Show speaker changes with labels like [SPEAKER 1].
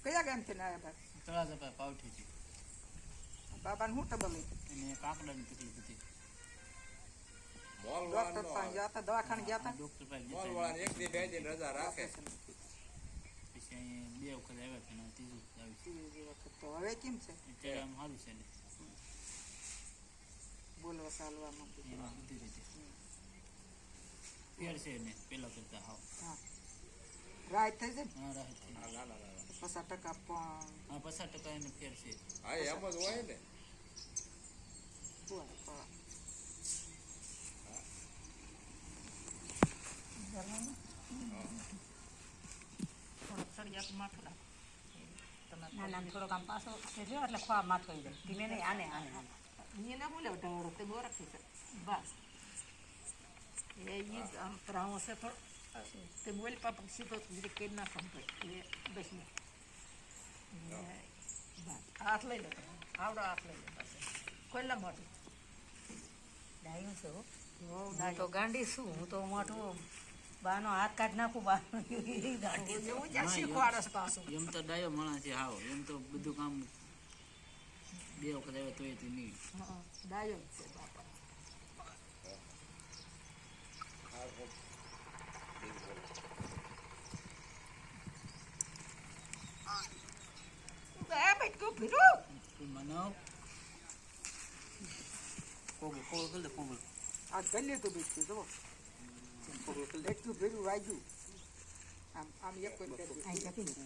[SPEAKER 1] કયા ગામથી ને આવ્યા ભાઈ?
[SPEAKER 2] તળાજા પાવઠીથી.
[SPEAKER 1] બાબાને શું ટબલ
[SPEAKER 2] એને કાકડાની તકલીફ હતી.
[SPEAKER 1] ડોક્ટર પાસે ગયા હતા, દવાખાને ગયા હતા.
[SPEAKER 2] ડોક્ટર પાસે
[SPEAKER 3] મોલવાળાને એક દી બે દિન રજા રાખે.
[SPEAKER 2] પછી અહીંયા 2 વખત આવ્યા છે ને ત્રીજી
[SPEAKER 1] વખત તો હવે કેમ છે?
[SPEAKER 2] અત્યારે આમ સારું છે ને
[SPEAKER 1] બોલવા ચાલવામાં
[SPEAKER 2] એમાં બધી રીતે ફેર છે ને પેલા કરતા હાવ.
[SPEAKER 1] હા રાહત થઈ જાય.
[SPEAKER 2] હા રાહત થઈ.
[SPEAKER 3] ના ના ના
[SPEAKER 1] 50% પણ
[SPEAKER 2] હા 50% એને ફેર છે.
[SPEAKER 3] હા એમ જ હોય ને.
[SPEAKER 4] થોડોક આમ પાછો જો એટલે ખોવા માથો જાય ધીમે નહીં આને આને
[SPEAKER 1] એને હું લેવ ઢવડો તે બહુ રાખી છે બસ એ આમ પ્રાવો છે થોડો તે બોલ પાપા સીધો કે ના સંભાળ એ બસ ને હાથ લઈ લો આવડો હાથ લઈ લો બસ ખોલ્લા મોટું
[SPEAKER 4] ડાયું છે
[SPEAKER 1] હું
[SPEAKER 4] હું તો ગાંડી છું હું તો મોટું બાનો હાથ કાઢ નાખું બાનો ગાંડી
[SPEAKER 1] એવું જ્યાં શીખવાડસ પાછું
[SPEAKER 2] એમ તો ડાયો માણસ છે હાવ. એમ તો બધું કામ 2 વખત આવ્યા તોય તે નહીં.
[SPEAKER 1] ડાયો છે બાપા.
[SPEAKER 2] મનાવ કોગળ કરી દે કોગળ.
[SPEAKER 1] આ કરી લીધું બીજું જુઓ એટલું ભેરું વાગ્યું આમ આમ એક કરી